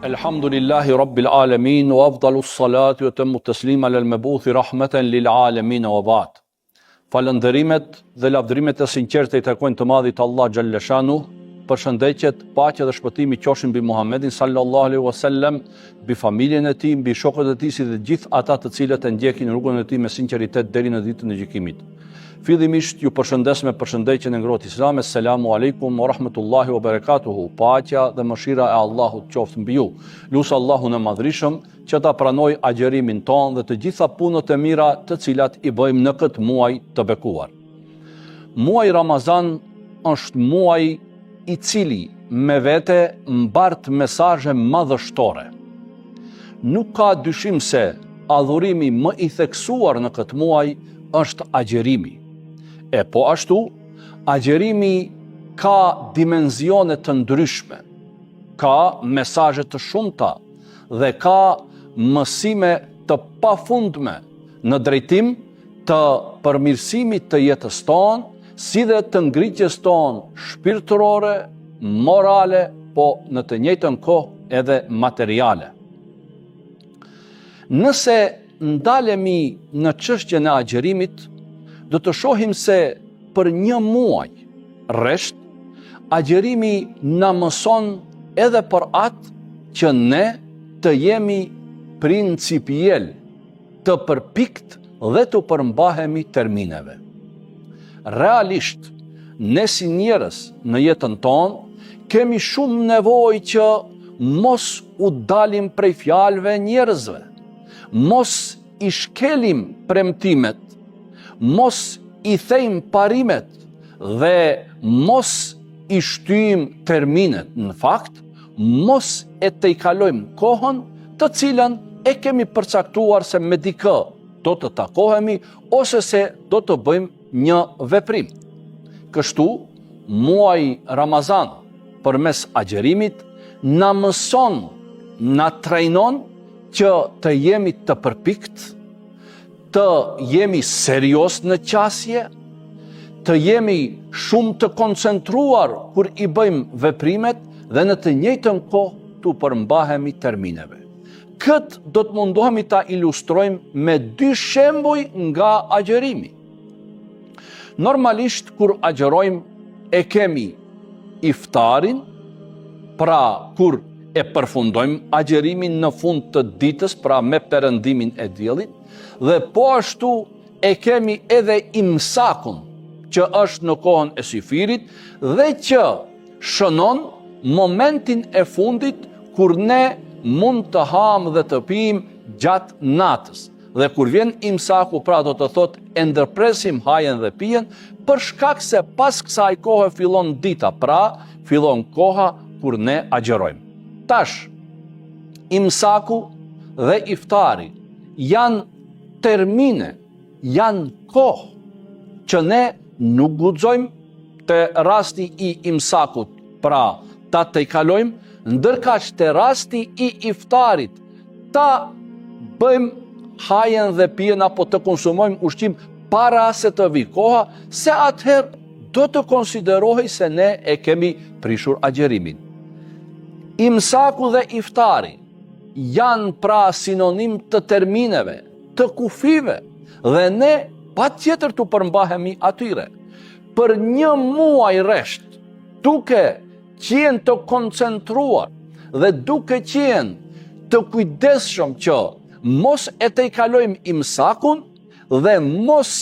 Elhamdulillahi Rabbil Alamin, wa afdalu salati wa temmu teslim ala al-mebuthi rahmeten lil alamin wa ba'd. Falënderimet dhe lavdërimet e sinqerta i takojnë të madhit Allah xhalla shanu. Përshëndetjet, paqja dhe shpëtimi qofshin mbi Muhammedin sallallahu alaihi wasallam, mbi familjen e tij, mbi shokët e tij, si dhe gjithë ata të cilët e ndjekin rrugën e tij me sinqeritet deri në ditën e gjykimit. Fillimisht ju përshëndes me përshëndetjen e ngrohtë Islam. Selamu alaikum wa rahmatullahi wa barakatuhu. Paqja dhe mëshira e Allahut qoftë mbi ju. Lusë Allahun e madhrishëm që ta pranoj agjerimin ton dhe të gjitha punët e mira të cilat i bëjmë në këtë muaj të bekuar. Muaj Ramazan është muaj i cili me vete mbart mesazhe madhështore. Nuk ka dyshim se adhurimi më i theksuar në këtë muaj është agjerimi. E po ashtu, agjerimi ka dimensione të ndryshme, ka mesazhe të shumta dhe ka mësime të pafundme në drejtim të përmirësimit të jetës tonë, si dhe të ngritjes tonë shpirtërore, morale, po në të njëjtën kohë edhe materiale. Nëse ndalemi në çështjen e agjerimit, do të shohim se për një muaj rresht, agjerimi na mëson edhe për atë që ne të jemi principiell, të përpikt dhe të përmbahemi termineve. Realisht, ne si njerëz në jetën tonë kemi shumë nevojë që mos u dalim prej fjalëve njerëzve, mos i shkelim premtimet, mos i thejmë parimet dhe mos i shtyjmë terminet. Në fakt, mos e tejkalojmë kohën të cilën e kemi përcaktuar se me dikë do të takohemi ose se do të bëjmë një veprim. Kështu, muaji Ramazan përmes agjerimit na mëson, na trajnon që të jemi të përpikt, të jemi serios në qasje, të jemi shumë të koncentruar kur i bëjmë veprimet dhe në të njëjtën kohë të përmbahemi termineve. Këtë do të mundohemi ta ilustrojmë me dy shembuj nga agjerimi. Normalisht kur agjerojmë e kemi iftarin, pra kur e përfundojmë agjerimin në fund të ditës, pra me perëndimin e diellit, dhe po ashtu e kemi edhe imsakun, që është në kohën e syfirit dhe që shënon momentin e fundit kur ne mund të ham dhe të pim gjatë natës. Dhe kur vjen imsaku, pra do të thotë e ndërpresim hajen dhe pijen, për shkak se pas kësaj kohe fillon dita, pra fillon koha kur ne agjerojmë. Tash, imsaku dhe iftari janë termine, janë kohë që ne nuk guxojmë të rasti i imsakut, pra ta tejkalojmë, ndërkaq të rasti i iftarit ta bëjmë hajen dhe pijen apo të konsumojmë ushqim para se të vi koha, se atëherë do të konsiderohej se ne e kemi prishur agjerimin. Imsaku dhe iftari janë pra sinonim të termineve, të kufive, dhe ne patjetër të përmbahemi atyre. Për një muaj rresht, duke qenë të koncentruar dhe duke qenë të kujdesshëm që mos e tejkalojmë imsakun dhe mos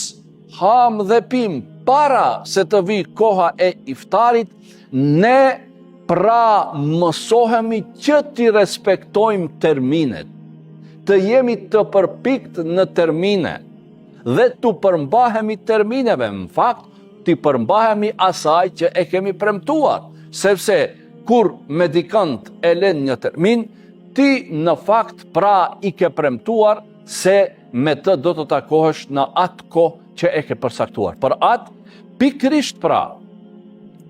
ham dhe pim para se të vi koha e iftarit, ne pra mësohemi që t'i respektojmë terminet, të jemi të përpikt në termine dhe të përmbahemi termineve, në fakt t'i përmbahemi asaj që e kemi premtuar, sepse kur me dikant e len një termin, ti në fakt pra i ke premtuar se me të do të takohesh në atë kohë që e ke përsaktuar. Për atë, pikrisht pra,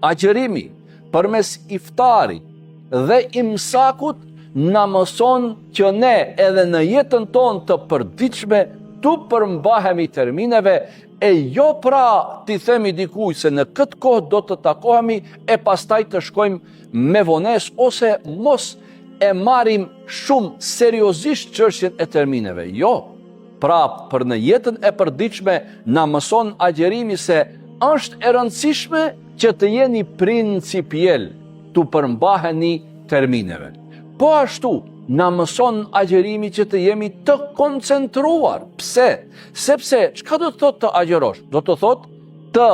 agjerimi përmes iftarit dhe imsakut na mëson që ne edhe në jetën tonë të përditshme tu përmbahemi termineve, e jo pra ti themi dikuj se në këtë kohë do të takohemi e pastaj të shkojmë me vonesë ose mos e marim shumë seriozisht çështjen e termineve. Jo, pra për në jetën e përditshme na mëson agjerimi se është e rëndësishme që të jeni principiell, të përmbaheni termineve. Po ashtu, na mëson agjerimi që të jemi të koncentruar. Pse? Sepse, çka do të thotë të agjerosh? Do të thotë të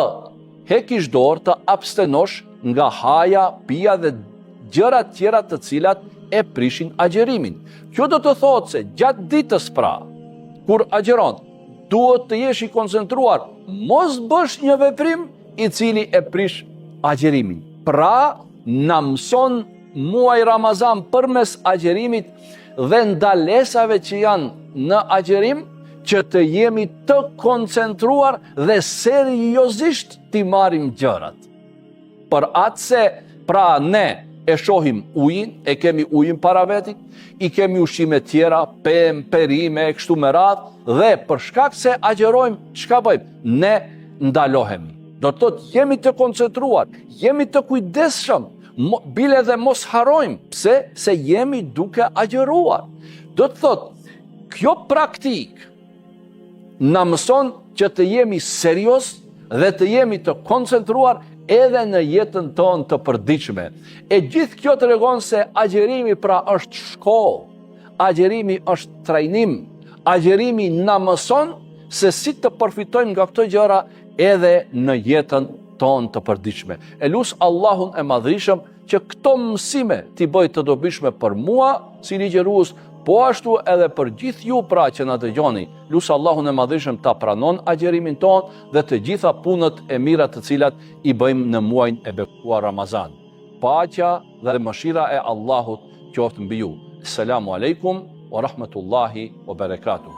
hekish dorë, të abstenosh nga haja, pija dhe gjërat tjera të cilat e prishin agjerimin. Kjo do të thotë se gjatë ditës pra, kur agjeron, duhet të jesh i koncentruar, mos bësh një veprim i cili e prish agjerimin. Pra, na mëson muaj Ramazan përmes agjerimit dhe ndalesave që janë në agjerim, që të jemi të koncentruar dhe seriozisht t'i marrim gjërat. Për atë se, pra ne e shohim ujin, e kemi ujin para vetit, i kemi ushqime tjera, pemë, perime, e kështu me radhë, dhe për shkak se agjerojmë, çka bëjmë? Ne ndalohemi. Do të thotë jemi të koncentruar, jemi të kujdesshëm, bile dhe mos harojmë. Pse? Se jemi duke agjeruar. Do të thotë, kjo praktikë na mëson që të jemi serioz dhe të jemi të koncentruar edhe në jetën tonë të përditshme. E gjithë kjo tregon se agjerimi pra është shkollë, agjerimi është trajnim, agjerimi na mëson se si të përfitojmë nga këto gjëra edhe në jetën tonë të përditshme. E lut Allahun e Madhrishëm që këto mësime t'i bëj të dobishme për mua si ligjërues, po ashtu edhe për gjithë ju pra që na dëgjoni. Lut Allahun e Madhrishëm ta pranon agjerimin tonë dhe të gjitha punët e mira të cilat i bëjmë në muajin e bekuar Ramazan. Paqja dhe mëshira e Allahut qoftë mbi ju. Selamu alejkum wa rahmatullahi wa barakatuh.